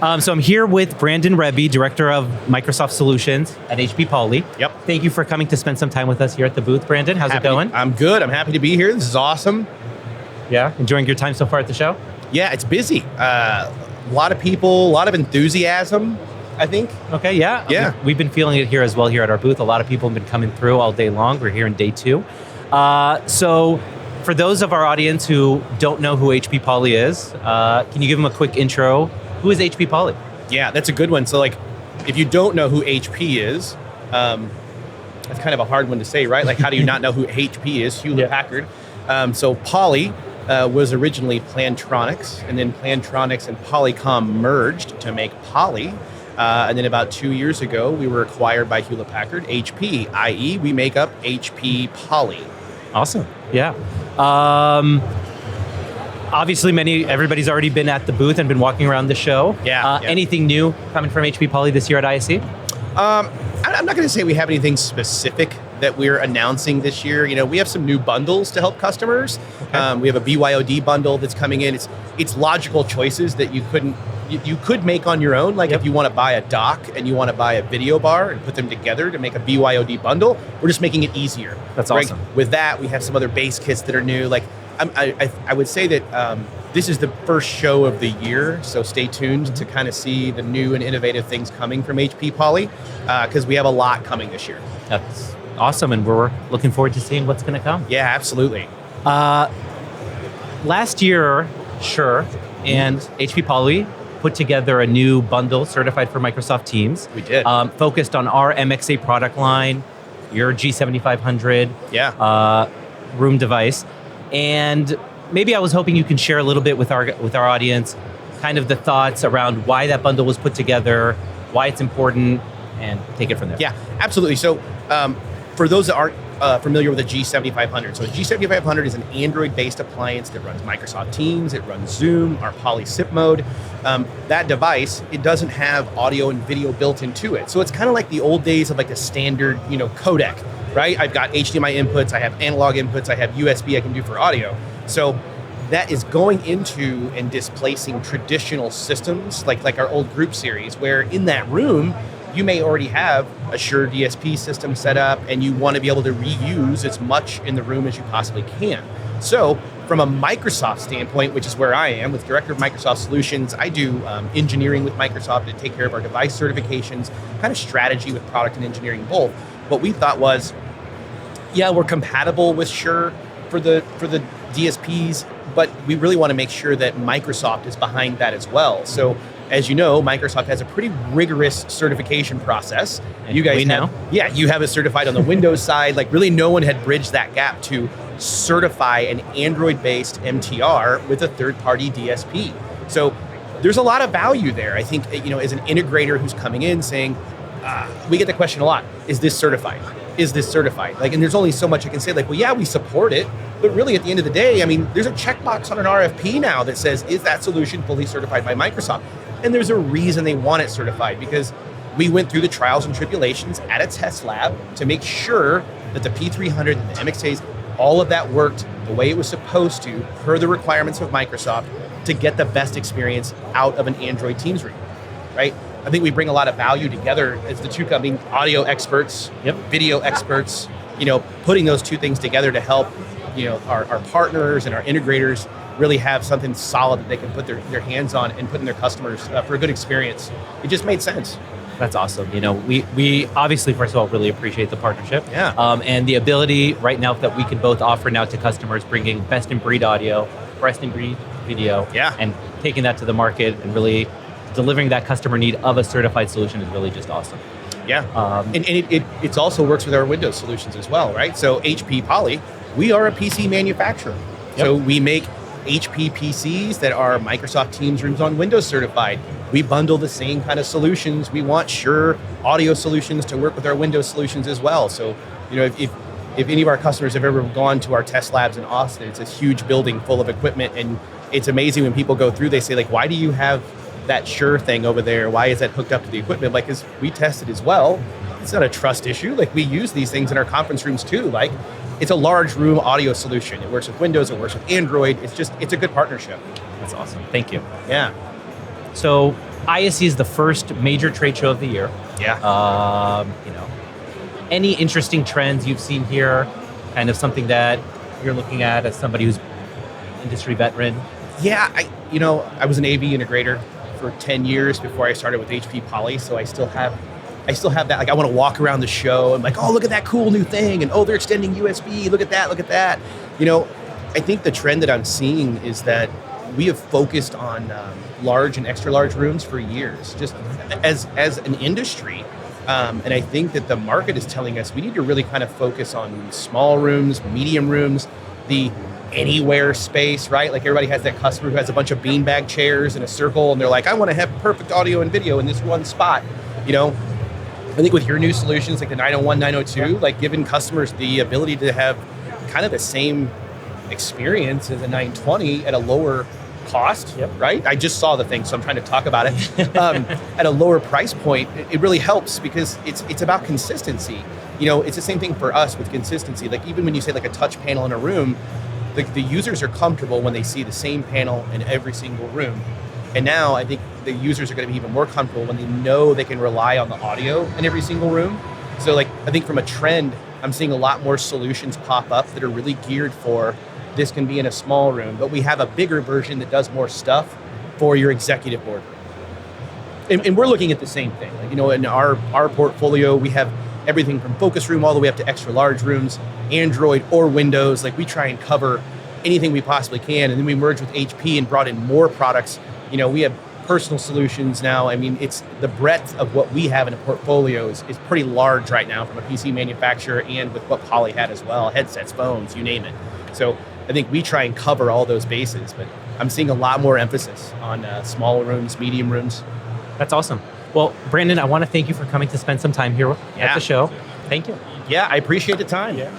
So I'm here with Brandon Rebbe, Director of Microsoft Solutions at HP Poly. Yep. Thank you for coming to spend some time with us here at the booth, Brandon. How's it going? I'm good. I'm happy to be here. This is awesome. Yeah, enjoying your time so far at the show? Yeah, it's busy. A lot of people, a lot of enthusiasm, I think. Okay, yeah. Yeah. We've been feeling it here as well here at our booth. A lot of people have been coming through all day long. We're here in day 2. So for those of our audience who don't know who HP Poly is, can you give them a quick intro? Who is HP Poly? Yeah, that's a good one. So like, if you don't know who HP is, that's kind of a hard one to say, right? Like, how do you not know who HP is? Hewlett-Packard. So Poly was originally Plantronics, and then Plantronics and Polycom merged to make Poly. And then about 2 years ago, we were acquired by Hewlett-Packard, HP, i.e. we make up HP Poly. Awesome. Yeah. Obviously, everybody's already been at the booth and been walking around the show. Yeah. Anything new coming from HP Poly this year at ISE? I'm not going to say we have anything specific that we're announcing this year. You know, we have some new bundles to help customers. Okay. We have a BYOD bundle that's coming in. It's logical choices that you could make on your own. Like, Yep. if you want to buy a dock and you want to buy a video bar and put them together to make a BYOD bundle, we're just making it easier. That's awesome. With that, we have some other base kits that are new. Like, I would say that this is the first show of the year, so stay tuned to kind of see the new and innovative things coming from HP Poly, because we have a lot coming this year. That's awesome, and we're looking forward to seeing what's going to come. Yeah, absolutely. Last year, Shure and HP Poly put together a new bundle certified for Microsoft Teams. We did. Focused on our MXA product line, your G7500 room device. And maybe I was hoping you can share a little bit with our audience, kind of the thoughts around why that bundle was put together, why it's important, and take it from there. Yeah, absolutely. So for those that aren't familiar with the G7500, so the G7500 is an Android-based appliance that runs Microsoft Teams, it runs Zoom, our Poly SIP mode. That device, it doesn't have audio and video built into it. So it's kind of like the old days of like a standard, codec, right? I've got HDMI inputs, I have analog inputs, I have USB I can do for audio. So that is going into and displacing traditional systems like our old group series, where in that room, you may already have a Shure DSP system set up and you want to be able to reuse as much in the room as you possibly can. So from a Microsoft standpoint, which is where I am, with Director of Microsoft Solutions, I do engineering with Microsoft to take care of our device certifications, kind of strategy with product and engineering both. What we thought was, yeah, we're compatible with Shure for the DSPs, but we really want to make sure that Microsoft is behind that as well. So, as you know, Microsoft has a pretty rigorous certification process. And you guys we know. Yeah, you have it certified on the Windows side. Like, really no one had bridged that gap to certify an Android-based MTR with a third-party DSP. So there's a lot of value there. I think, as an integrator who's coming in saying, we get the question a lot, is this certified? Is this certified? And there's only so much I can say, well, yeah, we support it, but really at the end of the day, I mean, there's a checkbox on an RFP now that says, is that solution fully certified by Microsoft? And there's a reason they want it certified, because we went through the trials and tribulations at a test lab to make sure that the P300 and the MXAs, all of that worked the way it was supposed to, per the requirements of Microsoft, to get the best experience out of an Android Teams room, right? I think we bring a lot of value together as the two companies, audio experts, video experts, putting those two things together to help, our partners and our integrators really have something solid that they can put their hands on and put in their customers for a good experience. It just made sense. That's awesome. We obviously, first of all, really appreciate the partnership. Yeah. And the ability right now that we can both offer now to customers, bringing best-in-breed audio, best-in-breed video, and taking that to the market and really delivering that customer need of a certified solution is really just awesome. Yeah, and it also works with our Windows solutions as well, right? So HP Poly, we are a PC manufacturer. So we make HP PCs that are Microsoft Teams rooms on Windows certified. We bundle the same kind of solutions. We want Shure audio solutions to work with our Windows solutions as well. So, if any of our customers have ever gone to our test labs in Austin, it's a huge building full of equipment, and it's amazing when people go through, they say, why do you have that Shure thing over there? Why is that hooked up to the equipment? Because we tested as well. It's not a trust issue. We use these things in our conference rooms too. It's a large room audio solution. It works with Windows, it works with Android. It's a good partnership. That's awesome. Thank you. Yeah. So ISE is the first major trade show of the year. Yeah. Any interesting trends you've seen here? Kind of something that you're looking at as somebody who's industry veteran? Yeah, I was an AV integrator for 10 years before I started with HP Poly, so I still have that. Like, I want to walk around the show and like, oh, look at that cool new thing, and oh, they're extending USB. Look at that. I think the trend that I'm seeing is that we have focused on large and extra large rooms for years, just as an industry. And I think that the market is telling us we need to really kind of focus on small rooms, medium rooms, the anywhere space, right? Like, everybody has that customer who has a bunch of beanbag chairs in a circle, and they're like, I want to have perfect audio and video in this one spot. I think with your new solutions, like the 901, 902, like giving customers the ability to have kind of the same experience as a 920 at a lower cost, right? I just saw the thing, so I'm trying to talk about it. At a lower price point, it really helps because it's about consistency. It's the same thing for us with consistency. Like, even when you say like a touch panel in a room, the users are comfortable when they see the same panel in every single room. And now I think the users are going to be even more comfortable when they know they can rely on the audio in every single room. So like, I think from a trend, I'm seeing a lot more solutions pop up that are really geared for this can be in a small room, but we have a bigger version that does more stuff for your executive board. And we're looking at the same thing. Like, in our portfolio, we have everything from focus room all the way up to extra large rooms, Android or Windows. Like, we try and cover anything we possibly can. And then we merged with HP and brought in more products. We have personal solutions now. I mean, it's the breadth of what we have in a portfolio is pretty large right now from a PC manufacturer and with what Poly had as well, headsets, phones, you name it. So I think we try and cover all those bases, but I'm seeing a lot more emphasis on small rooms, medium rooms. That's awesome. Well, Brandon, I want to thank you for coming to spend some time here at the show. Thank you. Yeah, I appreciate the time. Yeah.